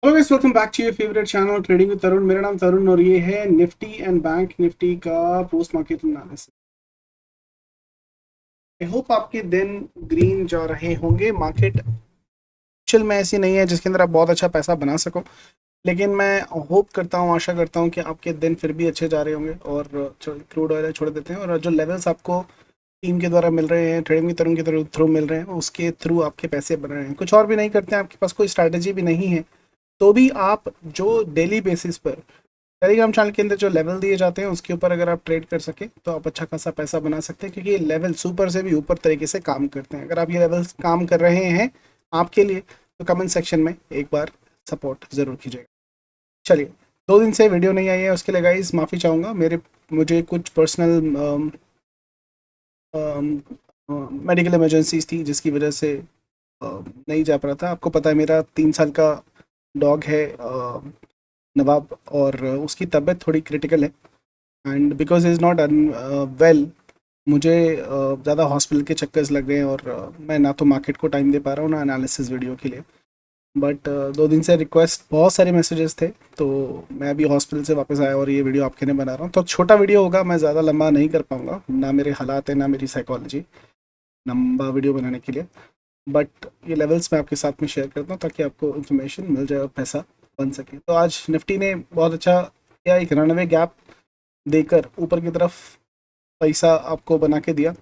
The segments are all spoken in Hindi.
Hello guys, welcome back to your favourite channel trading with Tarun. मेरा नाम तरुण और ये है निफ्टी एंड बैंक निफ्टी का post market analysis. I hope आपके दिन ग्रीन जा रहे होंगे। मार्केट एक्चुअल में ऐसी नहीं है जिसके अंदर आप बहुत अच्छा पैसा बना सको, लेकिन मैं होप करता हूँ, आशा करता हूँ कि आपके दिन फिर भी अच्छे जा रहे होंगे। और क्रूड ऑयल छोड़ देते हैं, और जो लेवल्स आपको टीम के द्वारा मिल रहे हैं, ट्रेडिंग विद तरुण के थ्रू मिल रहे हैं, उसके थ्रू आपके पैसे बन रहे हैं। कुछ और भी नहीं करते हैं, आपके पास कोई स्ट्रैटेजी भी नहीं है, तो भी आप जो डेली बेसिस पर टेलीग्राम चैनल के अंदर जो लेवल दिए जाते हैं उसके ऊपर अगर आप ट्रेड कर सके तो आप अच्छा खासा पैसा बना सकते हैं, क्योंकि ये लेवल सुपर से भी ऊपर तरीके से काम करते हैं। अगर आप ये लेवल्स काम कर रहे हैं आपके लिए, तो कमेंट सेक्शन में एक बार सपोर्ट ज़रूर कीजिएगा। चलिए, 2 दिन से वीडियो नहीं आई है, उसके लिए गाइस माफ़ी चाहूँगा। मुझे कुछ पर्सनल मेडिकल इमरजेंसीज थी, जिसकी वजह से नहीं जा पा रहा था। आपको पता है मेरा 3 साल का डॉग है नवाब, और उसकी तबीयत थोड़ी क्रिटिकल है। And because is not well, मुझे ज़्यादा हॉस्पिटल के चक्कर्स लग रहे हैं, और मैं ना तो मार्केट को टाइम दे पा रहा हूँ ना एनालिसिस वीडियो के लिए। बट 2 दिन से रिक्वेस्ट, बहुत सारे मैसेजेस थे, तो मैं अभी हॉस्पिटल से वापस आया और ये वीडियो आपके लिए बना रहा हूँ। तो छोटा वीडियो होगा, मैं ज़्यादा लंबा नहीं कर पाऊँगा, ना मेरे हालात है ना मेरी साइकोलॉजी लंबा वीडियो बनाने के लिए। बट ये लेवल्स मैं आपके साथ में शेयर करता हूँ ताकि आपको इन्फॉर्मेशन मिल जाए और पैसा बन सके। तो आज निफ्टी ने बहुत अच्छा किया, एक रनवे गैप देकर ऊपर की तरफ पैसा आपको बना के दिया।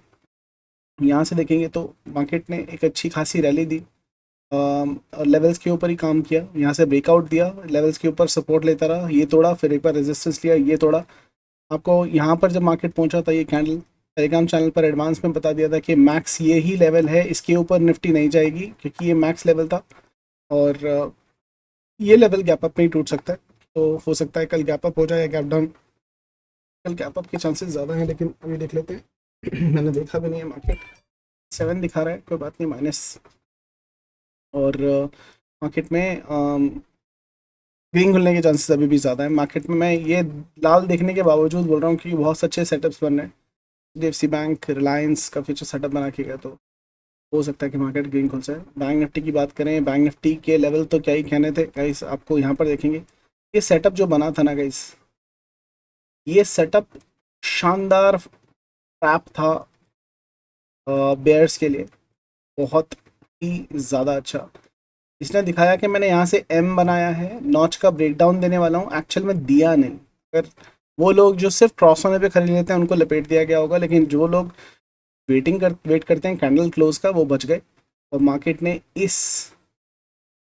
यहाँ से देखेंगे तो मार्केट ने एक अच्छी खासी रैली दी, लेवल्स के ऊपर ही काम किया। यहाँ से ब्रेकआउट दिया, लेवल्स के ऊपर सपोर्ट लेता रहा, ये तोड़ा, फिर एक बार रेजिस्टेंस लिया, ये तोड़ा। आपको यहाँ पर जब मार्केट पहुंचा था, ये कैंडल टेलीग्राम चैनल पर एडवांस में बता दिया था कि मैक्स ये ही लेवल है, इसके ऊपर निफ्टी नहीं जाएगी, क्योंकि ये मैक्स लेवल था। और ये लेवल गैप अप में ही टूट सकता है। तो हो सकता है कल गैप अप हो जाए या गैप डाउन। कल गैप अप के चांसेस ज़्यादा हैं, लेकिन अभी देख लेते हैं। मैंने देखा भी नहीं है, मार्केट 7 दिखा रहा है, कोई बात नहीं, माइनस। और मार्केट में ग्रीन खुलने के चांसेस अभी भी ज़्यादा है। मार्केट में मैं ये लाल देखने के बावजूद बोल रहा हूँ कि बहुत अच्छे सेटअप्स बन रहे हैं। एच बैंक, रिलायंस का फ्यूचर सेटअप बना के गया, तो हो सकता है कि मार्केट ग्रीन खुल जाए। बैंक निफ्टी की बात करें, बैंक निफ्टी के लेवल तो क्या ही कहने थे गाइस। आपको यहाँ पर देखेंगे, ये सेटअप जो बना था ना गाइस, ये सेटअप शानदार ट्रैप था बेयर्स के लिए, बहुत ही ज़्यादा अच्छा। इसने दिखाया कि मैंने यहाँ से एम बनाया है, नॉच का ब्रेकडाउन देने वाला हूँ, एक्चुअल में दिया नहीं। अगर वो लोग जो सिर्फ क्रॉस होने पे खरीद लेते हैं उनको लपेट दिया गया होगा, लेकिन जो लोग वेट करते हैं कैंडल क्लोज का, वो बच गए। और मार्केट ने इस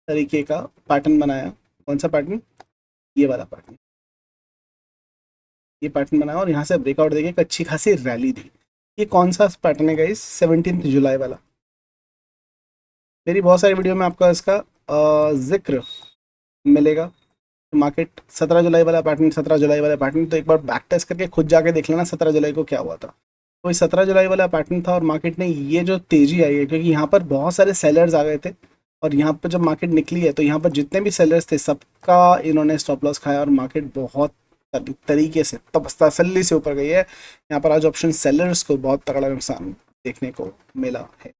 तरीके का पैटर्न बनाया। कौन सा पैटर्न? ये वाला पैटर्न, ये पैटर्न बनाया और यहाँ से ब्रेकआउट देके एक अच्छी खासी रैली दी। ये कौन सा पैटर्न है गाइस? 17 जुलाई वाला। मेरी बहुत सारी वीडियो में आपका इसका जिक्र मिलेगा। मार्केट 17 जुलाई वाला पैटर्न, 17 जुलाई वाला पैटर्न, तो एक बार बैक टेस्ट करके खुद जाके देख लेना 17 जुलाई को क्या हुआ था। तो 17 जुलाई वाला पैटर्न था, और मार्केट ने ये जो तेजी आई है, क्योंकि यहाँ पर बहुत सारे सेलर्स आ गए थे, और यहाँ पर जब मार्केट निकली है तो यहाँ पर जितने भी सेलर्स थे सबका इन्होंने स्टॉप लॉस खाया, और मार्केट बहुत तरीके से तसल्ली से ऊपर गई है। यहाँ पर आज ऑप्शन सेलर्स को बहुत तगड़ा नुकसान देखने को मिला है।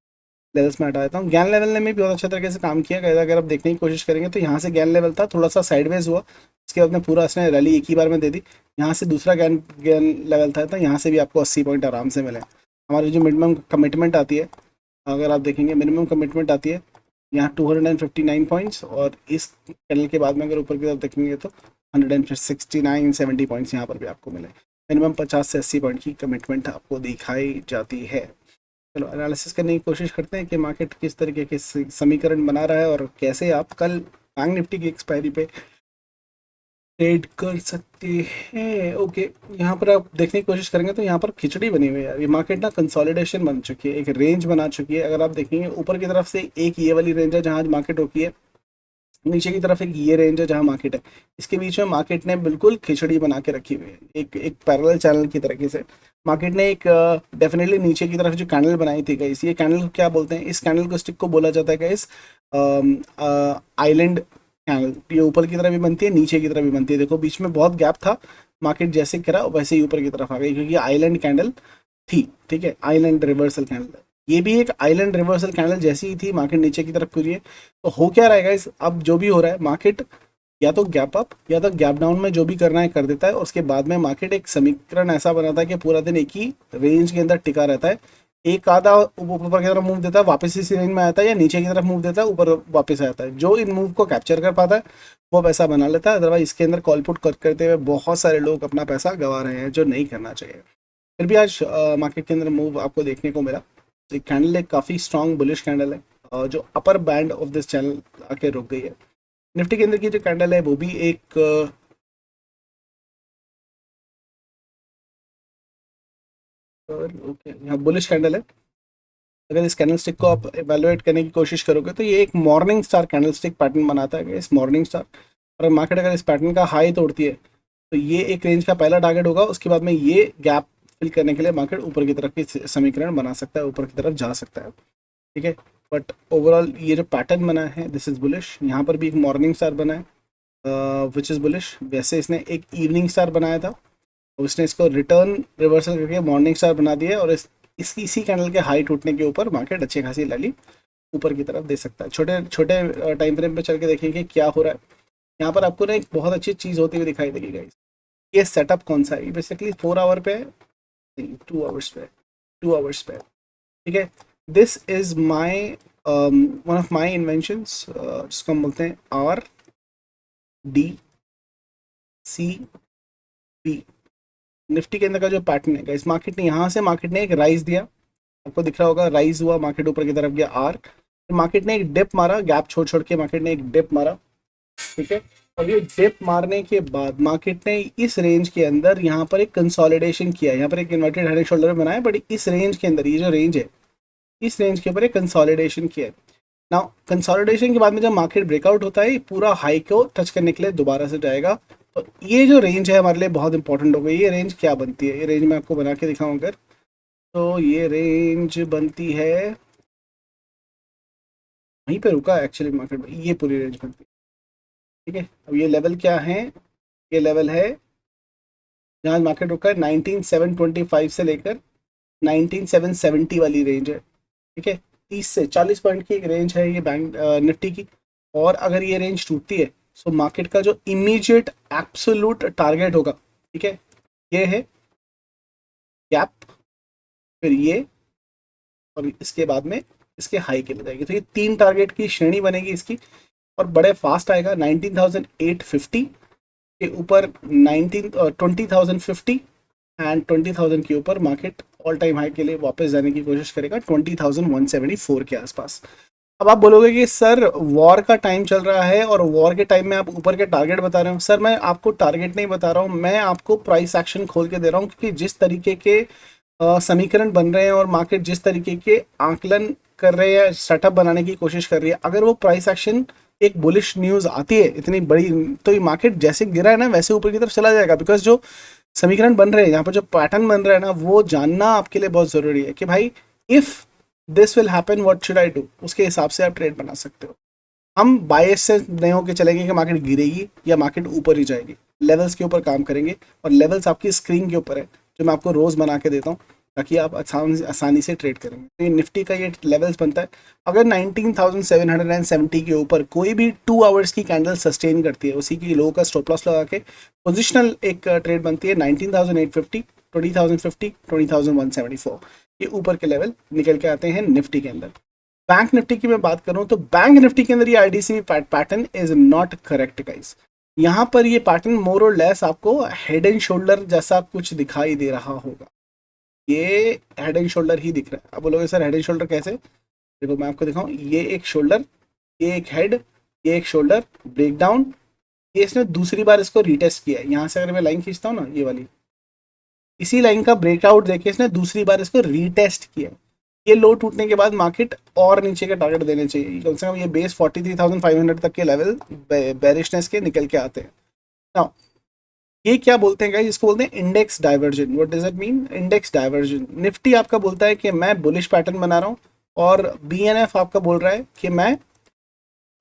लेवल्स में हटा देता हूँ। ज्ञान लेवल ने भी बहुत अच्छे तरीके से काम किया। अगर आप देखने की कोशिश करेंगे तो यहाँ से ज्ञान लेवल था, थोड़ा सा साइडवेज हुआ, उसके बाद में पूरा इसने रैली एक ही बार में दे दी। यहाँ से दूसरा ज्ञान ज्ञान लेवल था, तो यहाँ से भी आपको 80 पॉइंट आराम से मिले। हमारी जो मिनिमम कमिटमेंट आती है, अगर आप देखेंगे मिनिमम कमिटमेंट आती है यहाँ 259 पॉइंट्स, और इस कैंडल के बाद में अगर ऊपर की तरफ देखेंगे तो 169-70 पॉइंट्स यहाँ पर भी आपको मिले। मिनिमम 50 से 80 पॉइंट की कमिटमेंट आपको दिखाई जाती है। चलो एनालिसिस करने की कोशिश करते हैं कि मार्केट किस तरीके के समीकरण बना रहा है, और कैसे आप कल बैंक निफ्टी की एक्सपायरी पे ट्रेड कर सकते हैं। ओके, यहाँ पर आप देखने की कोशिश करेंगे तो यहाँ पर खिचड़ी बनी हुई है यार। ये मार्केट ना कंसोलिडेशन बन चुकी है, एक रेंज बना चुकी है। अगर आप देखेंगे ऊपर की तरफ से एक ये वाली रेंज है जहाँ आज मार्केट रुकी है, नीचे की तरफ एक ये रेंज है जहाँ मार्केट है। इसके बीच में मार्केट ने बिल्कुल खिचड़ी बना के रखी हुई है, एक एक पैरेलल चैनल की तरीके से। मार्केट ने एक डेफिनेटली नीचे की तरफ जो कैंडल बनाई थी गाइस, ये कैंडल को क्या बोलते हैं? इस कैंडल को स्टिक को बोला जाता है गाइस आइलैंड कैंडल। ये ऊपर की तरफ भी बनती है, नीचे की तरफ भी बनती है। देखो बीच में बहुत गैप था, मार्केट जैसे करा वैसे ही ऊपर की तरफ आ गई, क्योंकि आइलैंड कैंडल थी। ठीक है, आइलैंड रिवर्सल कैंडल। ये भी एक आइलैंड रिवर्सल कैंडल जैसी ही थी, मार्केट नीचे की तरफ कूदी है। तो हो क्या रहेगा इस, अब जो भी हो रहा है मार्केट या तो गैप अप या तो गैप डाउन में जो भी करना है कर देता है, और उसके बाद में मार्केट एक समीकरण ऐसा बनाता है कि पूरा दिन एक ही रेंज के अंदर टिका रहता है। एक आधा ऊपर की तरफ मूव देता है, वापस इसी रेंज में आता है, या नीचे की तरफ मूव देता है, ऊपर वापस आता है। जो इन मूव को कैप्चर कर पाता है वो पैसा बना लेता है, अदरवाइज इसके अंदर कॉल पुट करते हुए बहुत सारे लोग अपना पैसा गंवा रहे हैं, जो नहीं करना चाहिए। फिर भी आज मार्केट के अंदर मूव आपको देखने को मिला। तो कैंडल एक काफ़ी स्ट्रॉन्ग बुलिश कैंडल है, जो upper band of this channel आके रुक गई है। निफ्टी के अंदर की जो कैंडल है वो भी एक ओके, यहाँ बुलिश कैंडल है। अगर इस कैंडल स्टिक को आप एवेलुएट करने की कोशिश करोगे तो ये एक morning star candle stick pattern बनाता है, इस मॉर्निंग स्टार। और मार्केट अगर इस पैटर्न का हाई तोड़ती है तो ये एक रेंज का पहला टारगेट होगा, उसके बाद में ये गैप फिल करने के लिए मार्केट ऊपर की तरफ की समीकरण बना सकता है, ऊपर की तरफ जा सकता है। ठीक है, बट ओवरऑल ये जो पैटर्न बना है दिस इज बुलिश। यहाँ पर भी एक मॉर्निंग स्टार बना है विच इज़ बुलिश। वैसे इसने एक इवनिंग स्टार बनाया था, उसने इसको रिटर्न रिवर्सल करके मॉर्निंग स्टार बना दिया है, और इसी कैंडल के हाई टूटने के ऊपर मार्केट अच्छी खासी रैली ऊपर की तरफ दे सकता है। छोटे छोटे टाइम फ्रेम पे चल के देखेंगे क्या हो रहा है। यहाँ पर आपको ना एक बहुत अच्छी चीज़ होती हुई दिखाई देगी गाइस। ये सेटअप कौन सा है, ये बेसिकली 4 आवर पे है, नहीं 2 आवर्स पे है, 2 आवर्स पे है। ठीक है, this is my one of my inventions, जिसको हम बोलते हैं RDCP। निफ्टी के अंदर का जो पैटर्न है इस मार्केट ने यहाँ से मार्केट ने एक राइज दिया, आपको दिख रहा होगा, राइज हुआ, मार्केट ऊपर की तरफ गया आर, फिर मार्केट ने एक डिप मारा, गैप छोड़ छोड़ के मार्केट ने एक डिप मारा। ठीक है, और ये डिप मारने के बाद मार्केट ने इस रेंज के अंदर यहाँ पर एक कंसोलिडेशन किया, यहाँ पर एक इन्वर्टेड हेड एंड शोल्डर बनाया, बट इस रेंज के अंदर ये जो रेंज है इस रेंज के ऊपर एक कंसोलिडेशन किया है। नाउ कंसोलिडेशन के बाद में जब मार्केट ब्रेकआउट होता है पूरा हाई को टच करने के लिए दोबारा से जाएगा। तो ये जो रेंज है हमारे लिए बहुत इंपॉर्टेंट हो गई। ये रेंज क्या बनती है, ये रेंज मैं आपको बना के दिखाऊं अगर, तो ये रेंज बनती है, वहीं पे रुका एक्चुअली मार्केट में, ये पूरी रेंज बनती है। ठीक है, अब ये लेवल क्या है, ये लेवल है जहाँ मार्केट रुका है 19725 से लेकर 19770 वाली रेंज है। ठीक है, 30 से 40 पॉइंट की एक रेंज है ये बैंक निफ्टी की। और अगर ये रेंज टूटती है सो मार्केट का जो इमीडिएट एब्सोल्यूट टारगेट होगा, ठीक है, ये है गैप, फिर ये, और इसके बाद में इसके हाई के लिए जाएगी। तो ये 3 टारगेट की श्रेणी बनेगी इसकी, और बड़े फास्ट आएगा। 19,850 के ऊपर 20,050 एंड 20,000 के ऊपर मार्केट ऑल टाइम हाई के लिए वापस जाने की कोशिश करेगा 20,174 के आसपास। अब आप बोलोगे कि सर वॉर का टाइम चल रहा है और वॉर के टाइम में आप ऊपर के टारगेट बता रहे हो। सर मैं आपको टारगेट नहीं बता रहा हूँ, मैं आपको प्राइस एक्शन खोल के दे रहा हूँ, क्योंकि जिस तरीके के समीकरण बन रहे हैं और मार्केट जिस तरीके के आंकलन कर रहे हैं, सेटअप बनाने की कोशिश कर रही है, अगर वो प्राइस एक्शन एक बुलिश न्यूज़ आती है इतनी बड़ी, तो ये मार्केट जैसे गिरा है ना वैसे ऊपर की तरफ चला जाएगा। बिकॉज जो समीकरण बन रहे हैं, यहाँ पर जो पैटर्न बन रहा है ना, वो जानना आपके लिए बहुत ज़रूरी है कि भाई if this will happen what should I do, उसके हिसाब से आप ट्रेड बना सकते हो। हम बायस से नहीं होकर चलेंगे कि मार्केट गिरेगी या मार्केट ऊपर ही जाएगी, लेवल्स के ऊपर काम करेंगे, और लेवल्स आपकी स्क्रीन के ऊपर है जो मैं आपको रोज़ बना के देता हूँ ताकि आप आसानी से ट्रेड करेंगे। तो ये निफ्टी का ये लेवल्स बनता है। अगर 19,770 के ऊपर कोई भी 2 आवर्स की कैंडल सस्टेन करती है, उसी की लो का स्टॉप लॉस लगा के पोजिशनल एक ट्रेड बनती है 19,850, 20,050, 20,174, ये ऊपर के लेवल निकल के आते हैं निफ्टी के अंदर। बैंक निफ्टी की मैं बात करूं तो बैंक निफ्टी के अंदर ये IDC pattern is not correct guys. यहाँ पर ये पैटर्न मोर और लेस आपको हेड एंड शोल्डर जैसा कुछ दिखाई दे रहा होगा। ये हेड एंड शोल्डर ही दिख रहा है। अब बोलोगे सर हेड एंड शोल्डर कैसे, देखो मैं आपको दिखाऊं, ये एक शोल्डर, ये एक हेड, ये एक शोल्डर ब्रेक डाउन, ये इसने दूसरी बार इसको रीटेस्ट किया है। यहाँ से अगर मैं लाइन खींचता हूँ ना, ये वाली, इसी लाइन का ब्रेकआउट देके इसने दूसरी बार इसको रीटेस्ट किया। ये लो टूटने के बाद मार्केट और नीचे के टारगेट देने चाहिए, कम से कम ये बेस 43,500 तक के लेवल बेरिशनेस के निकल के आते हैं। नाउ ये क्या बोलते हैं गाइस, इसको बोलते हैं index diversion. What does it mean, index diversion. Nifty आपका बोलता है कि मैं बुलिश पैटर्न बना रहा हूँ, और बीएनएफ आपका बोल रहा है कि मैं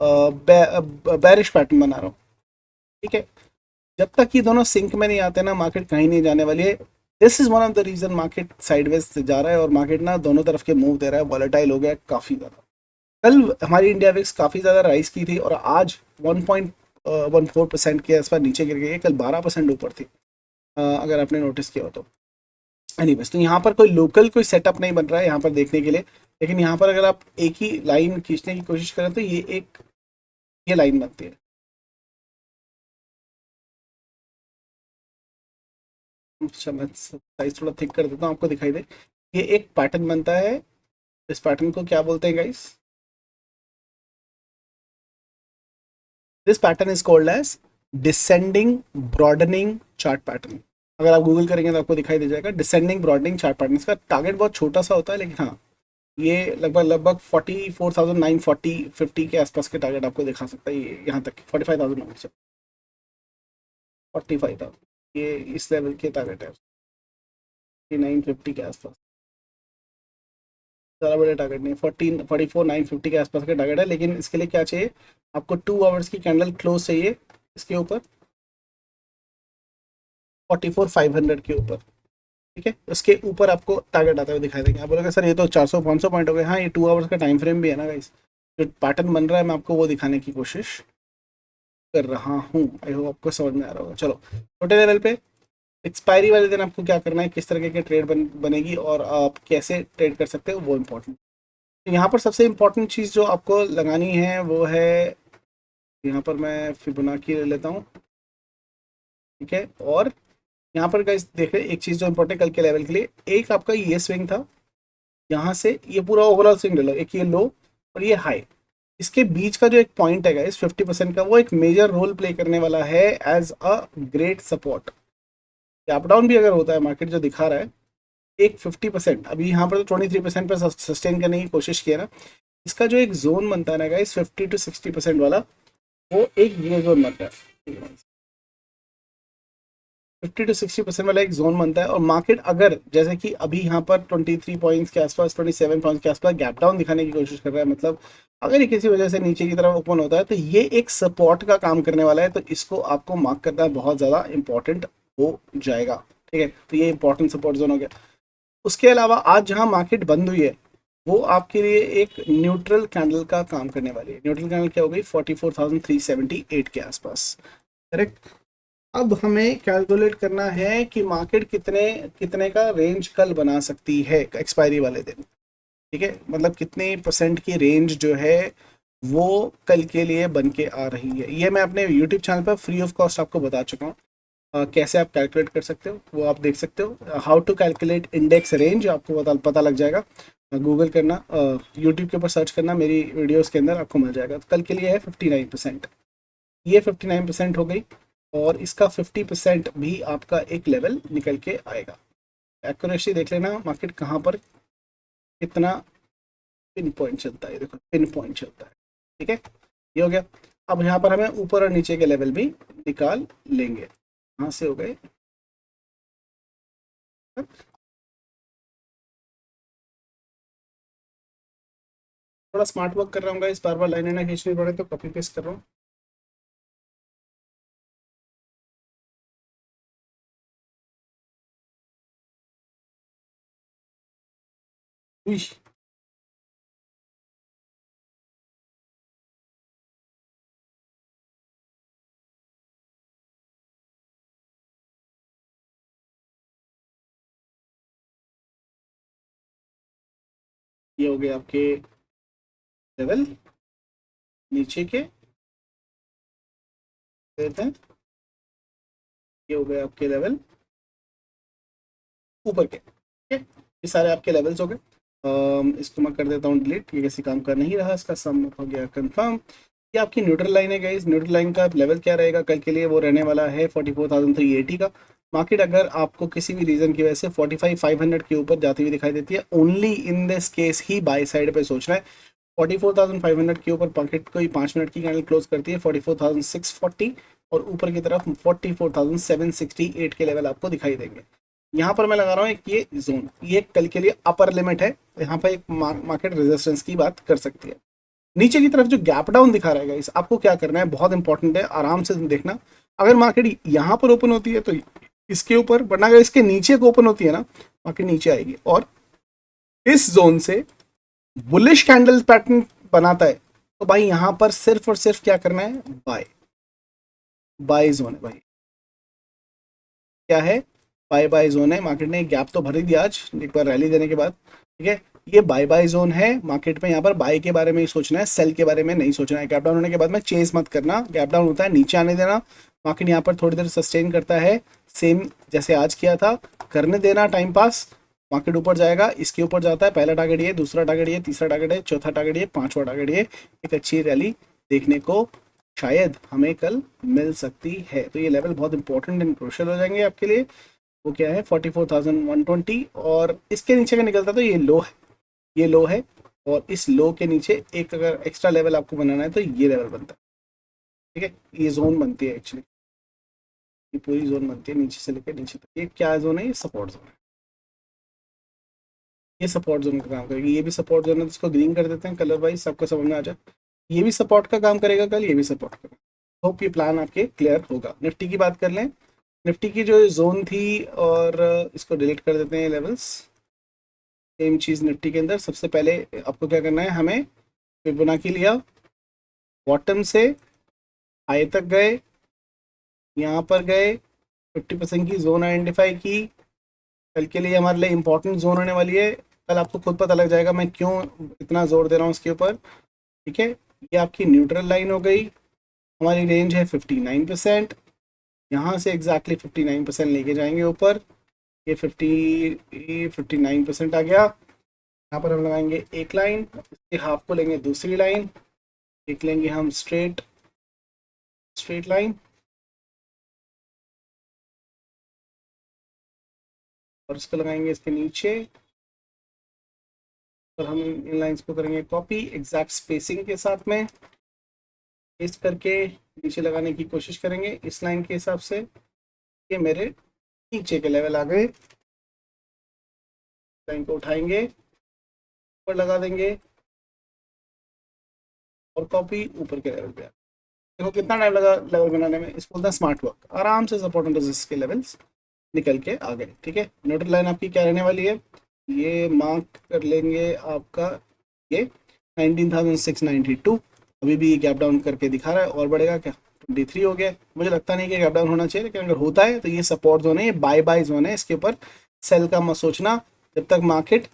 बेरिश पैटर्न बना रहा हूँ। ठीक है, जब तक ये दोनों सिंक में नहीं आते ना, मार्केट कहीं नहीं जाने वाली है। This is one of the reason market sideways से जा रहा है और मार्केट ना दोनों तरफ के मूव दे रहा है, वॉलेटाइल हो गया काफ़ी ज़्यादा। कल हमारी इंडिया विक्स काफ़ी ज़्यादा राइज की थी और आज 1.14% के आसपास नीचे गिर गई है, कल 12% ऊपर थी, अगर आपने नोटिस किया हो तो। एनीवेज, तो यहाँ पर कोई लोकल कोई सेटअप नहीं बन रहा है यहाँ पर देखने के लिए, लेकिन यहाँ पर अगर आप एक ही लाइन खींचने की कोशिश करें तो ये लाइन बनती है। अच्छा, मैं साइज थोड़ा थिक कर देता हूँ, आपको दिखाई दे। ये एक पैटर्न बनता है, इस पैटर्न को क्या बोलते हैं guys? This pattern is called as descending broadening chart pattern. अगर आप गूगल करेंगे तो आपको दिखाई दे जाएगा डिसेंडिंग ब्रॉडनिंग चार्ट पैटर्न। इसका टारगेट बहुत छोटा सा होता है, लेकिन हाँ, ये लगभग लगभग 44,940 50 के आसपास के टारगेट आपको दिखा सकता है। ये यहाँ तक 45,000, 45,000, ये इस लेवल के टारगेट है, 950 के आसपास। ज़्यादा बड़े टारगेट नहीं, 44,950 के आसपास का टारगेट है, लेकिन इसके लिए क्या चाहिए आपको? 2 आवर्स की कैंडल क्लोज चाहिए इसके ऊपर, 44,500 के ऊपर। ठीक है, उसके ऊपर आपको टारगेट आता हुआ दिखाई देंगे। आप बोलोगे सर ये तो 400-500 पॉइंट हो गए। हाँ, ये 2 आवर्स का टाइम फ्रेम भी है ना गाइस, जो पैटर्न बन रहा है मैं आपको वो दिखाने की कोशिश कर रहा हूँ। आई होप आपको समझ में आ रहा होगा। चलो, छोटे लेवल पे एक्सपायरी वाले दिन आपको क्या करना है, किस तरह के ट्रेड बनेगी और आप कैसे ट्रेड कर सकते हो, वो इम्पोर्टेंट। तो यहाँ पर सबसे इम्पोर्टेंट चीज़ जो आपको लगानी है वो है, यहाँ पर मैं फिबोनाची ले लेता हूँ। ठीक है, और यहाँ पर गाइस देख रहे हैं एक चीज़ जो इम्पोर्टेंट कल के लेवल के लिए, एक आपका ये स्विंग था, यहाँ से ये पूरा ओवरऑल स्विंग ले लो, एक ये लो और ये हाई, इसके बीच का जो एक पॉइंट है गाइस 50% का, वो एक मेजर रोल प्ले करने वाला है as a great support. Up down भी अगर होता है मार्केट जो दिखा रहा है, एक 50%, अभी यहाँ पर तो 23% पर सस्टेन करने की कोशिश किया ना, इसका जो एक जोन बनता है ना गाइस 50 to 60% वाला, वो एक ये जोन बनता है, 50 to 60% वाला एक जोन बनता है। और मार्केट अगर जैसे कि अभी यहाँ पर 23 पॉइंट्स के आसपास, 27 पॉइंट्स के आसपास गैप डाउन दिखाने की कोशिश कर रहा है, मतलब अगर ये किसी वजह से नीचे की तरफ ओपन होता है तो ये एक सपोर्ट का काम करने वाला है, तो इसको आपको मार्क करना बहुत ज़्यादा इंपॉर्टेंट हो जाएगा। ठीक है, तो ये इंपॉर्टेंट सपोर्ट जोन हो गया। उसके अलावा आज जहाँ मार्केट बंद हुई है, वो आपके लिए एक न्यूट्रल कैंडल का काम करने वाली है। न्यूट्रल कैंडल क्या हो गई? 44,378 के आसपास, करेक्ट। अब हमें कैलकुलेट करना है कि मार्केट कितने कितने का रेंज कल बना सकती है एक्सपायरी वाले दिन। ठीक है, मतलब कितने परसेंट की रेंज जो है वो कल के लिए बन के आ रही है, ये मैं अपने यूट्यूब चैनल पर फ्री ऑफ कॉस्ट आपको बता चुका हूँ। कैसे आप कैलकुलेट कर सकते हो वो आप देख सकते हो। How to calculate index range आपको पता लग जाएगा। गूगल करना, यूट्यूब के ऊपर सर्च करना, मेरी वीडियोस के अंदर आपको मिल जाएगा। तो कल के लिए है 59%, ये 59% हो गई, और इसका 50% भी आपका एक लेवल निकल के आएगा। एक्यूरेसी देख लेना मार्केट कहाँ पर कितना पिन पॉइंट चलता है, देखो पिन पॉइंट चलता है। ठीक है, ये हो गया। अब यहाँ पर हमें ऊपर और नीचे के लेवल भी निकाल लेंगे। यहाँ से हो गए, थोड़ा स्मार्ट वर्क कर रहा हूँ इस बार बार लाइनें ना खींचनी पड़े तो कॉपी पेस्ट कर रहा हूँ। उई, ये हो गए आपके लेवल नीचे के, देते हैं। ये हो गए आपके लेवल ऊपर के। ठीक है, ये सारे आपके लेवल्स हो गए। इसको मैं कर देता हूँ डिलीट, ये किसी काम का नहीं रहा, इसका सम हो गया कंफर्म। ये आपकी न्यूट्रल लाइन है गाइस। न्यूट्रल लाइन का लेवल क्या रहेगा कल के लिए? वो रहने वाला है 44,380 का। मार्केट अगर आपको किसी भी रीजन की वजह से 45,500 के ऊपर जाती हुई दिखाई देती है, only in this case he by side पे सोचना है। 44,500 के ऊपर मार्केट कोई 5 मिनट की कैंडल क्लोज करती है 44,640, और ऊपर की तरफ 44,768 के लेवल आपको दिखाई देंगे। यहाँ पर मैं लगा रहा हूँ एक ये जोन, ये कल के लिए अपर लिमिट है, यहाँ पर एक मार्केट रेजिस्टेंस की बात कर सकती है। नीचे की तरफ जो गैप डाउन दिखा रहेगा, इस आपको क्या करना है, बहुत इंपॉर्टेंट है, आराम से देखना। अगर मार्केट यहाँ पर ओपन होती है तो इसके ऊपर, वरना अगर इसके नीचे को ओपन होती है ना, मार्केट नीचे आएगी। और इस जोन से बुलिश कैंडल पैटर्न बनाता है तो भाई यहां पर सिर्फ और सिर्फ क्या करना है, बाय। बाय जोन है भाई, क्या है, बाय बाय जोन है। मार्केट ने गैप तो भर ही दिया आज एक बार रैली देने के बाद, ठीक है। ये बाय बाय जोन है, मार्केट में यहाँ पर बाय के बारे में ही सोचना है, सेल के बारे में नहीं सोचना है। गैप डाउन होने के बाद में चेस मत करना, गैप डाउन होता है नीचे आने देना। मार्केट यहाँ पर थोड़ी देर सस्टेन करता है, सेम जैसे आज किया था, करने देना टाइम पास। मार्केट ऊपर जाएगा, इसके ऊपर जाता है, पहला टारगेट ये, दूसरा टारगेट ये, तीसरा टारगेट ये, चौथा टारगेट ये, पांचवा टारगेट ये। एक अच्छी रैली देखने को शायद हमें कल मिल सकती है। तो ये लेवल बहुत इंपॉर्टेंट एंड क्रूशियल हो जाएंगे आपके लिए। वो क्या है, 44,120, और इसके नीचे का निकलता तो ये लो है, ये लो है। और इस लो के नीचे एक अगर एक्स्ट्रा लेवल आपको बनाना है तो ये लेवल बनता है, ठीक है। ये जोन बनती है एक्चुअली, ये पूरी जोन बनती है नीचे से लेकर नीचे तक। ये क्या जोन है, ये सपोर्ट जोन है। ये सपोर्ट जोन का काम करेगी, ये भी सपोर्ट जोन है, तो इसको ग्रीन कर देते हैं कलर वाइज, सबको समझ में आ जाए। ये भी सपोर्ट का काम करेगा कल, ये भी सपोर्ट करेगा। होप ये प्लान आपके क्लियर होगा। निफ्टी की बात कर लें, निफ्टी की जो जोन थी, और इसको डिलीट कर देते हैं लेवल्स। सेम चीज़ निफ्टी के अंदर, सबसे पहले आपको क्या करना है, हमें फिबोनाची लिया, बॉटम से हाई तक गए, यहाँ पर गए, 50% की जोन आइडेंटिफाई की। कल के लिए हमारे लिए इंपॉर्टेंट जोन होने वाली है, कल आपको खुद पता लग जाएगा मैं क्यों इतना जोर दे रहा हूँ इसके ऊपर, ठीक है। ये आपकी न्यूट्रल लाइन हो गई, हमारी रेंज है 59%, यहाँ से एग्जैक्टली 59% लेके जाएंगे ऊपर। ये 59% आ गया। यहाँ पर हम लगाएंगे एक लाइन, इसके हाफ को लेंगे दूसरी लाइन, एक लेंगे हम स्ट्रेट लाइन, और इसको लगाएंगे इसके नीचे, और हम इन लाइंस को करेंगे कॉपी एग्जैक्ट स्पेसिंग के साथ में, पेस्ट करके नीचे लगाने की कोशिश करेंगे इस लाइन के हिसाब से। ये मेरे नीचे के लेवल आ गए, लाइन को उठाएंगे, ऊपर लगा देंगे, और कॉपी ऊपर के लेवल पे। देखो कितना टाइम लगा लेवल बनाने में, इसको बोलते हैं स्मार्ट वर्क। आराम से सपोर्ट एंड रेजिस्टेंस के लेवल्स निकल के आ गए, ठीक है। न्यूट्रल लाइन आपकी क्या रहने वाली है, ये मार्क कर लेंगे आपका, ये 19,692। अभी भी गैप डाउन करके दिखा रहा है, और बढ़ेगा क्या, 23 हो गया। मुझे लगता नहीं कि गैप डाउन होना चाहिए, लेकिन अगर होता है तो ये सपोर्ट जोन है, ये बाय बाय जोन है, इसके ऊपर सेल का मत सोचना। जब तक मार्केट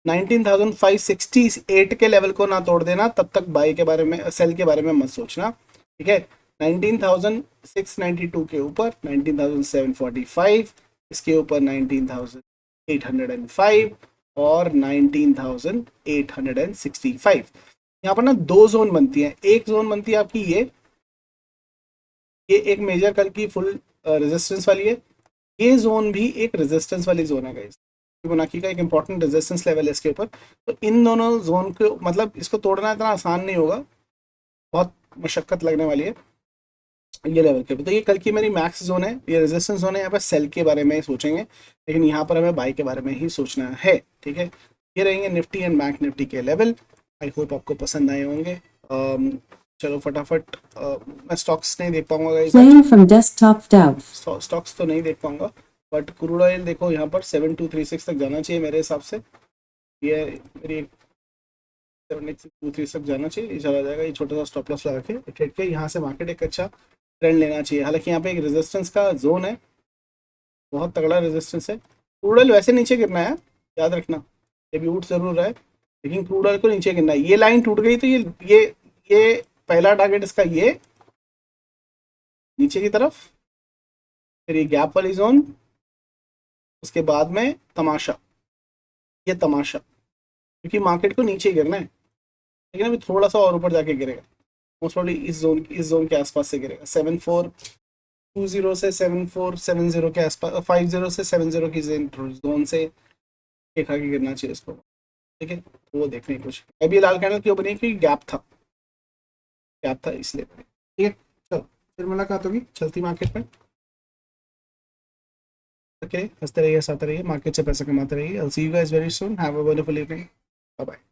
19,568 के लेवल को ना तोड़ देना, तब तक बाय के बारे में, सेल के बारे में मत सोचना, ठीक है। 19,692 के ऊपर 19,745, इसके ऊपर 19,805 और 19,865। यहाँ पर ना दो जोन बनती हैं, एक जोन बनती है आपकी ये एक मेजर कल की फुल रेजिस्टेंस वाली है, ये जोन भी एक रेजिस्टेंस वाली जोन है गाइस। फिबोनाची का एक इंपॉर्टेंट रेजिस्टेंस लेवल है इसके ऊपर। तो इन दोनों जोन को, मतलब इसको तोड़ना इतना आसान नहीं होगा, बहुत मशक्कत लगने वाली है ये लेवल के ऊपर। तो ये कल की मेरी मैक्स जोन है, ये रेजिस्टेंस जोन है, यहाँ पर सेल के बारे में सोचेंगे, लेकिन यहाँ पर हमें बाई के बारे में ही सोचना है, ठीक है। ये रहेंगे निफ्टी एंड बैंक निफ्टी के लेवल। आई होप आपको पसंद आए होंगे। चलो फटाफट, मैं स्टॉक्स नहीं देख पाऊंगा, स्टॉक्स तो नहीं देख पाऊंगा, बट क्रूड ऑयल देखो यहाँ पर 7236 तक जाना चाहिए मेरे हिसाब से। ये मेरी 7236 तक जाना चाहिए, ये चला जाएगा। ये छोटा सा स्टॉप लॉस लगा के ट्रेड के, यहाँ से मार्केट एक अच्छा ट्रेंड लेना चाहिए। हालांकि यहाँ पे एक रेजिस्टेंस का जोन है, बहुत तगड़ा रेजिस्टेंस है। क्रूड ऑयल वैसे नीचे गिरना है, याद रखना, ये भी उठ जरूर रहा है, लेकिन क्रूड ऑयल को नीचे गिरना है। ये लाइन टूट गई तो ये पहला टारगेट इसका ये नीचे की तरफ, फिर ये गैप वाली जोन, उसके बाद में तमाशा, ये तमाशा, क्योंकि मार्केट को नीचे गिरना है, लेकिन अभी थोड़ा सा और ऊपर जाके गिरेगा, मोस्ट प्रॉब्ली इस जोन के आसपास से गिरेगा। 7420 से 7470 के आसपास, 50 से 70 की जोन से एक आगे गिरना चाहिए इसको, ठीक है। तो वो देखने की कोशिश, अभी लाल कैंडल क्यों बनी, क्योंकि गैप था इसलिए बनी, ठीक है। चलो फिर मुलाकात होगी चलती मार्केट में। ओके, हंसते रहिए, हंसाते रहिए, मार्केट से पैसा कमाते रहिए। I'll see you guys very soon. Have a wonderful evening. Bye bye.